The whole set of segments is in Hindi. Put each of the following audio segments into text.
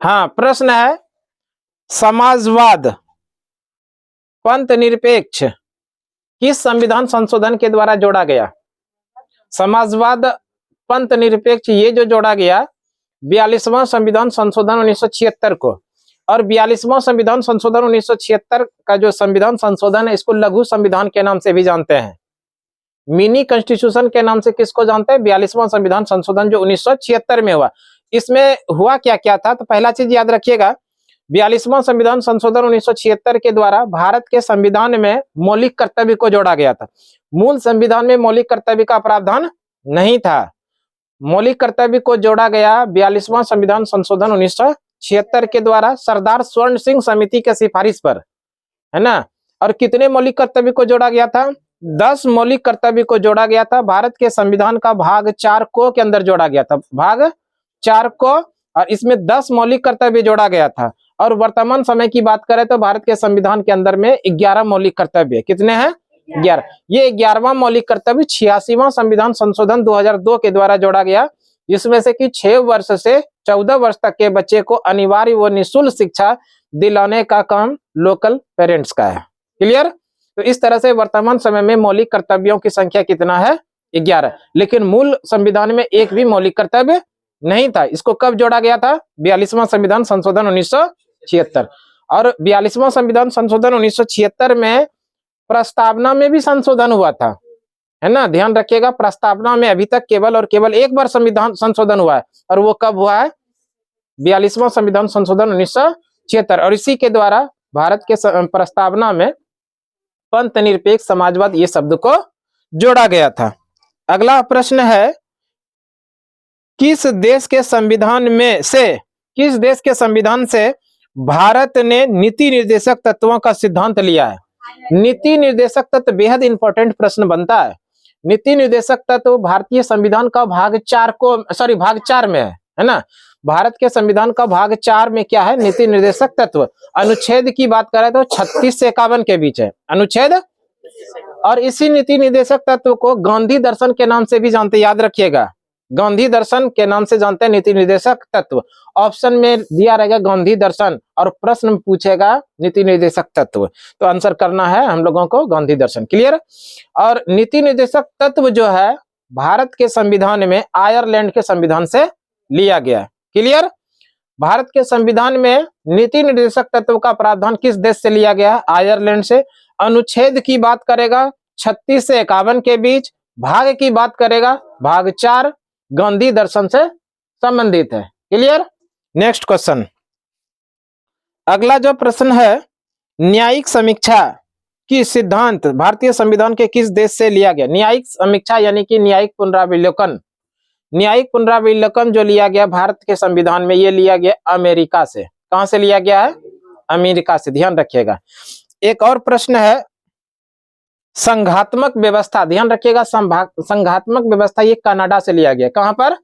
हाँ, प्रश्न है समाजवाद पंथ निरपेक्ष किस संविधान संशोधन के द्वारा जोड़ा गया? समाजवाद पंथ निरपेक्ष ये जो जोड़ा गया 42वां संविधान संशोधन 1976 को, और 42वां संविधान संशोधन 1976 का जो संविधान संशोधन है इसको लघु संविधान के नाम से भी जानते हैं। मिनी कॉन्स्टिट्यूशन के नाम से किसको जानते हैं? 42वां संविधान संशोधन जो 1976 में हुआ। इसमें हुआ क्या क्या था? तो पहला चीज याद रखिएगा, 42वां संविधान संशोधन 1976 के द्वारा भारत के संविधान में मौलिक कर्तव्य को जोड़ा गया था। मूल संविधान में मौलिक कर्तव्य का प्रावधान नहीं था। मौलिक कर्तव्य को जोड़ा गया 42वां संविधान संशोधन 1976 के द्वारा सरदार स्वर्ण सिंह समिति के सिफारिश पर, है ना। और कितने मौलिक कर्तव्य को जोड़ा गया था? 10 मौलिक कर्तव्य को जोड़ा गया था। भारत के संविधान का भाग 4 को के अंदर जोड़ा गया था, भाग 4 को, और इसमें 10 मौलिक कर्तव्य जोड़ा गया था। और वर्तमान समय की बात करें तो भारत के संविधान के अंदर में 11 मौलिक कर्तव्य, कितने हैं? 11। ये 11वां मौलिक कर्तव्य 86वां संविधान संशोधन 2002 के द्वारा जोड़ा गया, जिसमें से कि 6 वर्ष से 14 वर्ष तक के बच्चे को अनिवार्य व निःशुल्क शिक्षा दिलाने का काम लोकल पेरेंट्स का है। क्लियर? तो इस तरह से वर्तमान समय में मौलिक कर्तव्यों की संख्या कितना है? 11। लेकिन मूल संविधान में एक भी मौलिक कर्तव्य नहीं था। इसको कब जोड़ा गया था? 42वां संविधान संशोधन 1976। और 42वां संविधान संशोधन 1976 में प्रस्तावना में भी संशोधन हुआ था, है ना। ध्यान रखिएगा, प्रस्तावना में अभी तक केवल और केवल एक बार संविधान संशोधन हुआ है, और वो कब हुआ है? 42वां संविधान संशोधन 1976। और इसी के द्वारा भारत के प्रस्तावना में पंथ निरपेक्ष समाजवाद ये शब्द को जोड़ा गया था। अगला प्रश्न है, किस देश के संविधान से भारत ने नीति निर्देशक तत्वों का सिद्धांत लिया है? नीति निर्देशक तत्व बेहद इंपॉर्टेंट प्रश्न बनता है। नीति निर्देशक तत्व भारतीय संविधान का भाग 4 में है ना। भारत के संविधान का भाग 4 में क्या है? नीति निर्देशक तत्व। अनुच्छेद की बात करें तो 36 से 51 के बीच है अनुच्छेद। और इसी नीति निर्देशक तत्व को गांधी दर्शन के नाम से भी जानते, याद रखिएगा, गांधी दर्शन के नाम से जानते हैं नीति निर्देशक तत्व। ऑप्शन में दिया रहेगा गांधी दर्शन, और प्रश्न पूछेगा नीति निर्देशक तत्व, तो आंसर करना है हम लोगों को गांधी दर्शन। क्लियर? और नीति निर्देशक तत्व जो है भारत के संविधान में आयरलैंड के संविधान से लिया गया है। क्लियर? भारत के संविधान में नीति निर्देशक तत्व का प्रावधान किस देश से लिया गया है? आयरलैंड से। अनुच्छेद की बात करेगा 36 से 51 के बीच। भाग की बात करेगा भाग 4 गांधी दर्शन से संबंधित है। क्लियर? Next question. अगला जो प्रश्न है, न्यायिक समीक्षा की सिद्धांत भारतीय संविधान के किस देश से लिया गया? न्यायिक समीक्षा यानी कि न्यायिक पुनरावलोकन। न्यायिक पुनरावलोकन जो लिया गया भारत के संविधान में, ये लिया गया अमेरिका से। कहां से लिया गया है? अमेरिका से। ध्यान रखिएगा। एक और प्रश्न है, संघात्मक व्यवस्था। ध्यान रखिएगा, संघात्मक व्यवस्था ये कनाडा से लिया गया। कहां पर?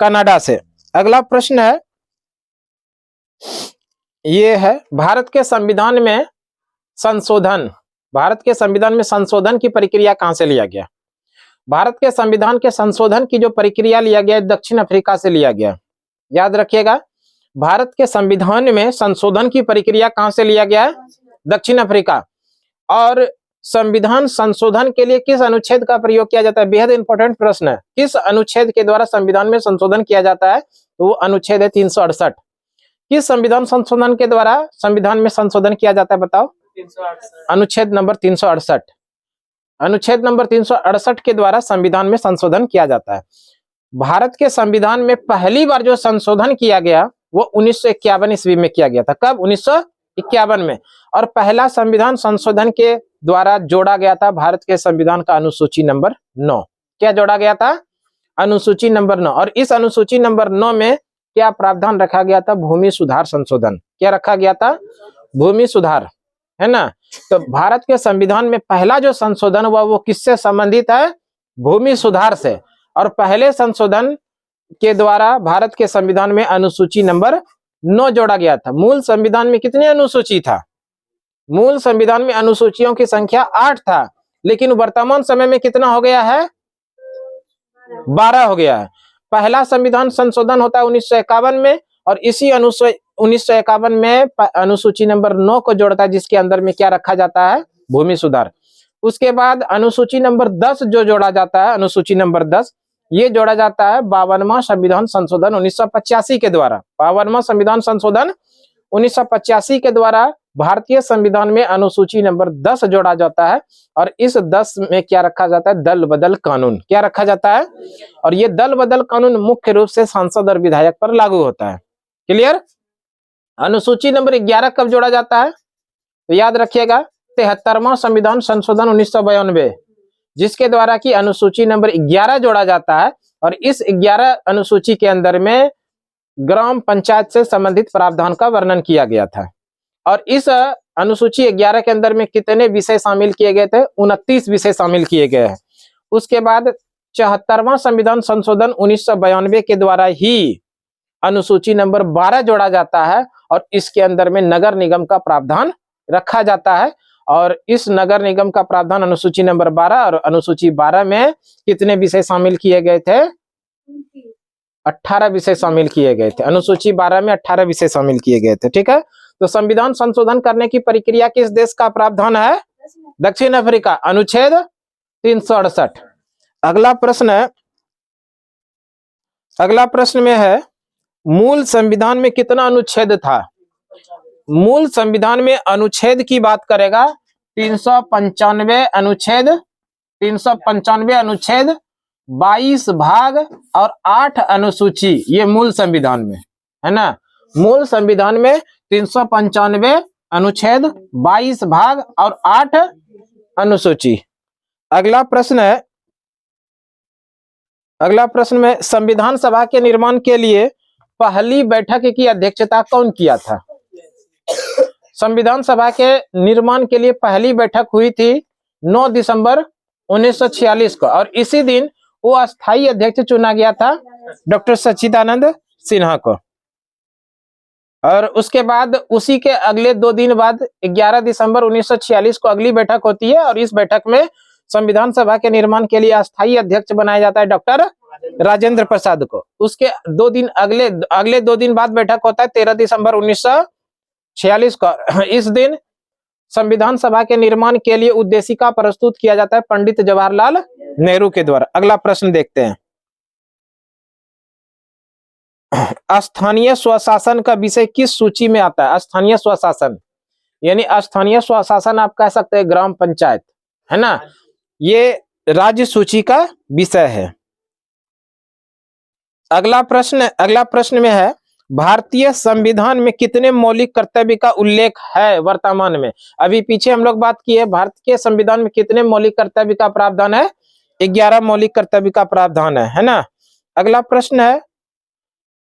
कनाडा से। अगला प्रश्न है, ये है भारत के संविधान में संशोधन। भारत के संविधान में संशोधन की प्रक्रिया कहां से लिया गया? भारत के संविधान के संशोधन की जो प्रक्रिया लिया गया दक्षिण अफ्रीका से लिया गया। याद रखिएगा, भारत के संविधान में संशोधन की प्रक्रिया कहां से लिया गया है? दक्षिण अफ्रीका। और संविधान संशोधन के लिए किस अनुच्छेद का प्रयोग किया जाता है? बेहद इंपॉर्टेंट प्रश्न है। किस अनुच्छेद के द्वारा संविधान में संशोधन किया जाता है? तो वो अनुच्छेद है 368। किस संविधान संशोधन के द्वारा संविधान में संशोधन किया जाता है बताओ? 368। अनुच्छेद नंबर 368। अनुच्छेद नंबर 368 के द्वारा संविधान में संशोधन किया जाता है। भारत के संविधान में पहली बार जो संशोधन किया गया वो 1951 ईस्वी में किया गया था। कब? 1951 में। और पहला संविधान संशोधन के द्वारा जोड़ा गया था भारत के संविधान का अनुसूची नंबर 9। क्या जोड़ा गया था? अनुसूची नंबर 9। और इस अनुसूची नंबर 9 में क्या प्रावधान रखा गया था? भूमि सुधार संशोधन। क्या रखा गया था? भूमि सुधार, है ना। तो भारत के संविधान में पहला जो संशोधन हुआ वो किससे संबंधित है? भूमि सुधार से। और पहले संशोधन के द्वारा भारत के संविधान में अनुसूची नंबर 9 जोड़ा गया था। मूल संविधान में कितनी अनुसूची था? मूल संविधान में अनुसूचियों की संख्या 8 था, लेकिन वर्तमान समय में कितना हो गया है? 12 हो गया है। पहला संविधान संशोधन होता है 1951 में, और इसी 1951 में अनुसूची नंबर 9 को जोड़ता है, जिसके अंदर में क्या रखा जाता है, भूमि सुधार। उसके बाद अनुसूची नंबर 10 जो जोड़ा जाता है, अनुसूची नंबर 10 ये जोड़ा जाता है 52वां संविधान संशोधन 1985 के द्वारा। 52वां संविधान संशोधन 1985 के द्वारा भारतीय संविधान में अनुसूची नंबर 10 जोड़ा जाता है, और इस 10 में क्या रखा जाता है, दल बदल कानून। क्या रखा जाता है, और ये दल बदल कानून मुख्य रूप से सांसद और विधायक पर लागू होता है। क्लियर। अनुसूची नंबर 11 कब जोड़ा जाता है, तो याद रखिएगा 73वां संविधान संशोधन 1992, जिसके द्वारा की अनुसूची नंबर 11 जोड़ा जाता है, और इस 11 अनुसूची के अंदर में ग्राम पंचायत से संबंधित प्रावधान का वर्णन किया गया था। और इस अनुसूची 11 के अंदर में कितने विषय शामिल किए गए थे, 29 विषय शामिल किए गए हैं। उसके बाद 74वां संविधान संशोधन 1992 के द्वारा ही अनुसूची नंबर 12 जोड़ा जाता है, और इसके अंदर में नगर निगम का प्रावधान रखा जाता है। और इस नगर निगम का प्रावधान अनुसूची नंबर 12 और अनुसूची 12 में कितने विषय शामिल किए गए थे, 18 विषय शामिल किए गए थे। अनुसूची 12 में 18 विषय शामिल किए गए थे। ठीक है, तो संविधान संशोधन करने की प्रक्रिया किस देश का प्रावधान है, दक्षिण अफ्रीका, अनुच्छेद 368। अगला प्रश्न में है, मूल संविधान में कितना अनुच्छेद था। मूल संविधान में अनुच्छेद की बात करेगा 395 अनुच्छेद, 395 अनुच्छेद, 22 भाग और 8 अनुसूची, ये मूल संविधान में है ना। मूल संविधान में 395 अनुच्छेद, 22 भाग और 8 अनुसूची। अगला प्रश्न में संविधान सभा के निर्माण के लिए पहली बैठक की अध्यक्षता कौन किया था। संविधान सभा के निर्माण के लिए पहली बैठक हुई थी 9 दिसंबर 1946 को, और इसी दिन वो अस्थायी अध्यक्ष चुना गया था डॉक्टर सच्चिदानंद सिन्हा को। और उसके बाद उसी के अगले 2 दिन बाद 11 दिसंबर 1946 को अगली बैठक होती है, और इस बैठक में संविधान सभा के निर्माण के लिए अस्थायी अध्यक्ष बनाया जाता है डॉक्टर राजेंद्र प्रसाद को। उसके 2 दिन अगले 2 दिन बाद बैठक होता है 13 दिसंबर 1946 को। इस दिन संविधान सभा के निर्माण के लिए उद्देशिका प्रस्तुत किया जाता है पंडित जवाहरलाल नेहरू के द्वारा। अगला प्रश्न देखते हैं, स्थानीय स्वशासन का विषय किस सूची में आता है। स्थानीय स्वशासन यानी स्थानीय स्वशासन आप कह सकते हैं ग्राम पंचायत, है ना, ये राज्य सूची का विषय है। अगला प्रश्न में है, भारतीय संविधान में कितने मौलिक कर्तव्य का उल्लेख है वर्तमान में। अभी पीछे हम लोग बात की है, भारत के संविधान में कितने मौलिक कर्तव्य का प्रावधान है, 11 मौलिक कर्तव्य का प्रावधान है ना। अगला प्रश्न है,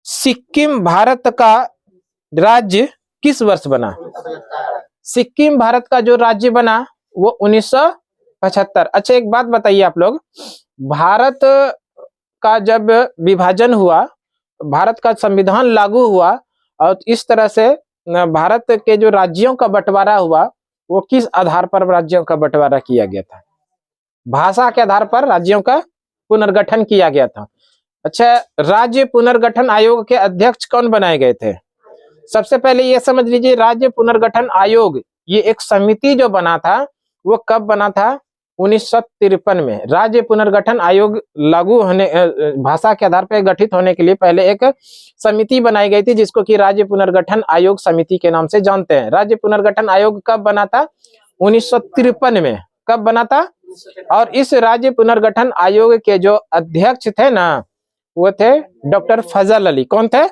सिक्किम भारत का राज्य किस वर्ष बना। सिक्किम भारत का जो राज्य बना वो 1975। अच्छा एक बात बताइए आप लोग, भारत का जब विभाजन हुआ, भारत का संविधान लागू हुआ, और इस तरह से भारत के जो राज्यों का बंटवारा हुआ वो किस आधार पर राज्यों का बंटवारा किया गया था। भाषा के आधार पर राज्यों का पुनर्गठन किया गया था। अच्छा, राज्य पुनर्गठन आयोग के अध्यक्ष कौन बनाए गए थे। सबसे पहले ये समझ लीजिए, राज्य पुनर्गठन आयोग ये एक समिति जो बना था वो कब बना था, 1953 में। राज्य पुनर्गठन आयोग लागू होने, भाषा के आधार पर गठित होने के लिए पहले एक समिति बनाई गई थी, जिसको कि राज्य पुनर्गठन आयोग समिति के नाम से जानते हैं। राज्य पुनर्गठन आयोग कब बना था, 1953 में। कब बना था, और इस राज्य पुनर्गठन आयोग के जो अध्यक्ष थे ना, वो थे डॉक्टर फजल अली। कौन थे,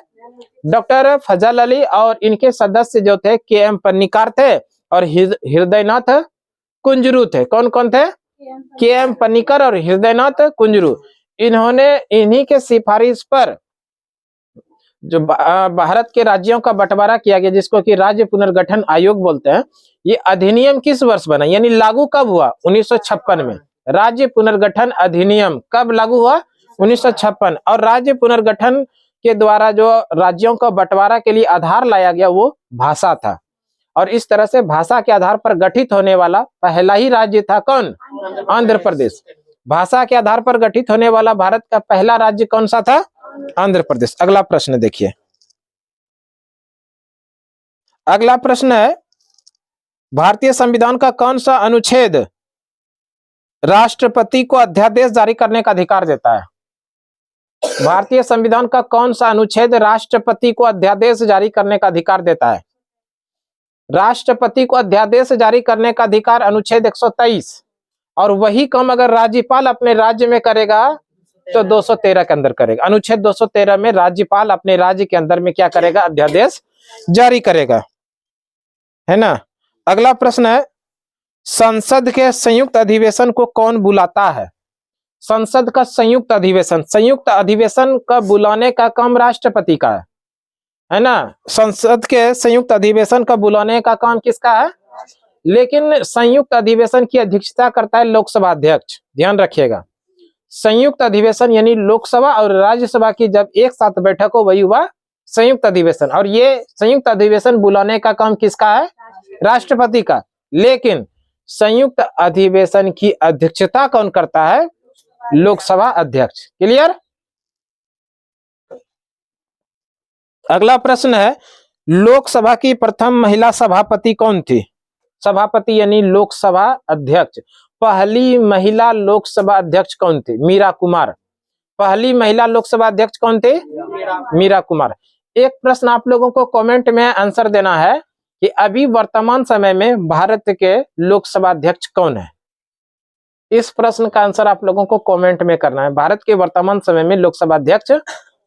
डॉक्टर फजल अली। और इनके सदस्य जो थे के.एम. पन्नीकार थे और हृदयनाथ कुंजरू थे। कौन कौन थे, के.एम. पन्नीकर और हृदयनाथ कुंजरू। इन्होंने इन्हीं के सिफारिश पर जो भारत के राज्यों का बंटवारा किया गया, जिसको कि राज्य पुनर्गठन आयोग बोलते हैं, ये अधिनियम किस वर्ष बना, यानी लागू कब हुआ, 1956 में। राज्य पुनर्गठन अधिनियम कब लागू हुआ, 1956। और राज्य पुनर्गठन के द्वारा जो राज्यों का बंटवारा के लिए आधार लाया गया वो भाषा था, और इस तरह से भाषा के आधार पर गठित होने वाला पहला ही राज्य था कौन, आंध्र प्रदेश। भाषा के आधार पर गठित होने वाला भारत का पहला राज्य कौन सा था, आंध्र प्रदेश। अगला प्रश्न देखिए, अगला प्रश्न है, भारतीय संविधान का कौन सा अनुच्छेद राष्ट्रपति को अध्यादेश जारी करने का अधिकार देता है? भारतीय संविधान का कौन सा अनुच्छेद राष्ट्रपति को अध्यादेश जारी करने का अधिकार देता है? राष्ट्रपति को अध्यादेश जारी करने का अधिकार अनुच्छेद 123, और वही काम अगर राज्यपाल अपने राज्य में करेगा तो 213 के अंदर करेगा। अनुच्छेद 213 में राज्यपाल अपने राज्य के अंदर में क्या करेगा? अध्यादेश जारी करेगा, है ना। अगला प्रश्न है, संसद के संयुक्त अधिवेशन को कौन बुलाता है? संसद का संयुक्त अधिवेशन का बुलाने का काम राष्ट्रपति का है ना। संसद के संयुक्त अधिवेशन का बुलाने का काम किसका है? लेकिन संयुक्त अधिवेशन की अध्यक्षता करता है लोकसभा अध्यक्ष। ध्यान रखिएगा, संयुक्त अधिवेशन यानी लोकसभा और राज्यसभा की जब एक साथ बैठक हो वही हुआ संयुक्त अधिवेशन, और ये संयुक्त अधिवेशन बुलाने का काम किसका है? राष्ट्रपति का। लेकिन संयुक्त अधिवेशन की अध्यक्षता कौन करता है? लोकसभा अध्यक्ष। क्लियर। अगला प्रश्न है, लोकसभा की प्रथम महिला सभापति कौन थी? सभापति यानी लोकसभा अध्यक्ष। पहली महिला लोकसभा अध्यक्ष कौन थी? मीरा कुमार। पहली महिला लोकसभा अध्यक्ष कौन थे? मीरा कुमार। एक प्रश्न आप लोगों को कमेंट में आंसर देना है कि अभी वर्तमान समय में भारत के लोकसभा अध्यक्ष कौन है? इस प्रश्न का आंसर आप लोगों को कमेंट में करना है। भारत के वर्तमान समय में लोकसभा अध्यक्ष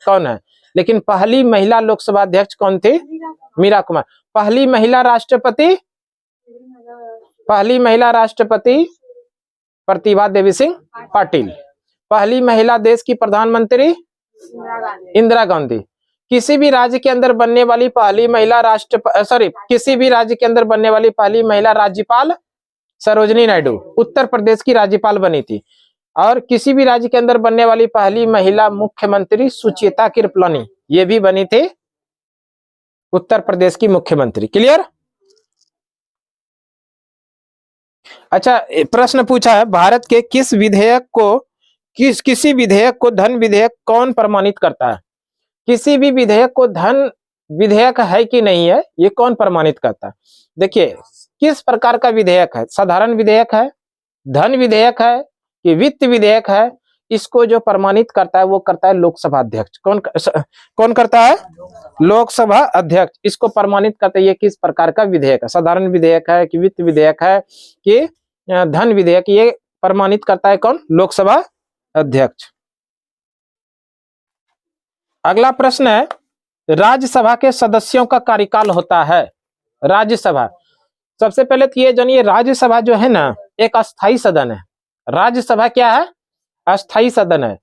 कौन है? लेकिन पहली महिला लोकसभा अध्यक्ष कौन थी? मीरा कुमार। पहली महिला राष्ट्रपति प्रतिभा देवी सिंह पाटिल। पहली महिला देश की प्रधानमंत्री इंदिरा गांधी। किसी भी राज्य के अंदर बनने वाली पहली महिला किसी भी राज्य के अंदर बनने वाली पहली महिला राज्यपाल सरोजिनी नायडू, उत्तर प्रदेश की राज्यपाल बनी थी। और किसी भी राज्य के अंदर बनने वाली पहली महिला मुख्यमंत्री सुचेता कृपलानी, ये भी बनी थी उत्तर प्रदेश की मुख्यमंत्री। क्लियर। अच्छा, प्रश्न पूछा है, भारत के किसी विधेयक को धन विधेयक कौन प्रमाणित करता है? किसी भी विधेयक को धन विधेयक है कि नहीं है, ये कौन प्रमाणित करता है? देखिए, किस प्रकार का विधेयक है? साधारण विधेयक है, धन विधेयक है कि वित्त विधेयक है? इसको जो प्रमाणित करता है वो करता है लोकसभा अध्यक्ष। कौन करता है? लोकसभा अध्यक्ष इसको प्रमाणित करता है। ये किस प्रकार का विधेयक है? साधारण विधेयक है कि वित्त विधेयक है कि धन विधेयक? ये प्रमाणित करता है कौन? लोकसभा अध्यक्ष। अगला प्रश्न है, राज्यसभा के सदस्यों का कार्यकाल होता है। राज्यसभा, सबसे पहले तो ये जानिए, राज्यसभा जो है ना एक अस्थाई सदन है। राज्यसभा क्या है? अस्थाई सदन है।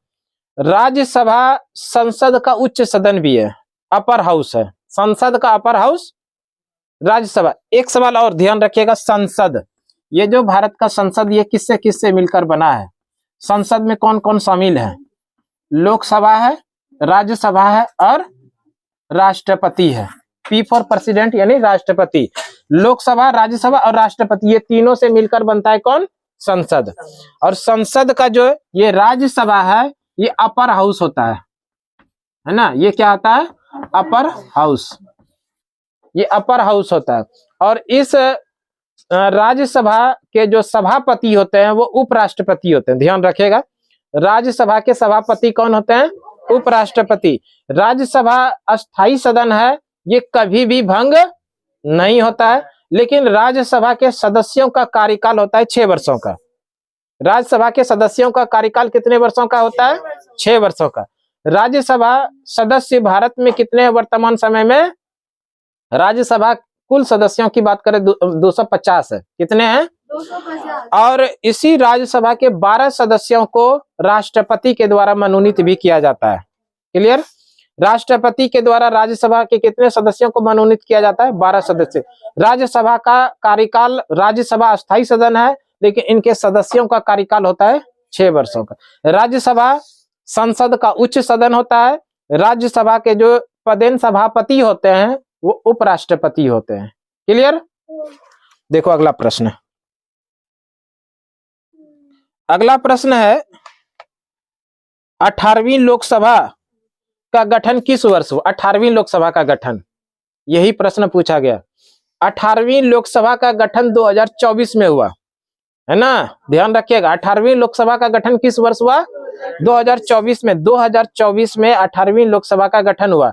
राज्यसभा संसद का उच्च सदन भी है, अपर हाउस है। संसद का अपर हाउस राज्यसभा। एक सवाल और ध्यान रखिएगा, संसद, ये जो भारत का संसद ये किससे किससे मिलकर बना है? संसद में कौन कौन शामिल है? लोकसभा है, राज्यसभा है और राष्ट्रपति है। पी फॉर प्रेसिडेंट यानी राष्ट्रपति। लोकसभा, राज्यसभा और राष्ट्रपति, ये तीनों से मिलकर बनता है कौन? संसद। और संसद का जो ये राज्यसभा है ये अपर हाउस होता है ना। ये क्या होता है? Upper house. ये अपर हाउस होता है। और इस राज्यसभा के जो सभापति होते हैं वो उपराष्ट्रपति होते हैं। ध्यान रखिएगा, राज्यसभा के सभापति कौन होते हैं? उपराष्ट्रपति। राज्यसभा अस्थाई सदन है, ये कभी भी भंग नहीं होता है। लेकिन राज्यसभा के सदस्यों का कार्यकाल होता है 6 वर्षों का। राज्यसभा के सदस्यों का कार्यकाल कितने वर्षों का होता है? 6 वर्षों का। राज्यसभा सदस्य भारत में कितने वर्तमान समय में? राज्यसभा कुल सदस्यों की बात करें 250 है। कितने हैं? 250। और इसी राज्यसभा के 12 सदस्यों को राष्ट्रपति के द्वारा मनोनीत भी किया जाता है। क्लियर। राष्ट्रपति के द्वारा राज्यसभा के कितने सदस्यों को मनोनीत किया जाता है? 12 सदस्य। राज्यसभा का कार्यकाल, राज्यसभा अस्थाई सदन है लेकिन इनके सदस्यों का कार्यकाल होता है 6 वर्षों का। राज्यसभा संसद का उच्च सदन होता है। राज्यसभा के जो पदेन सभापति होते हैं वो उपराष्ट्रपति होते हैं। क्लियर। देखो अगला प्रश्न। अगला प्रश्न है, 18वीं लोकसभा का गठन किस वर्ष हुआ? 18वीं लोकसभा का गठन, यही प्रश्न पूछा गया। 18वीं लोकसभा का गठन 2024 में हुआ है ना, ध्यान रखिएगा। 18वीं लोकसभा का गठन किस वर्ष हुआ? 2024 में। 2024 में 18वीं लोकसभा का गठन हुआ।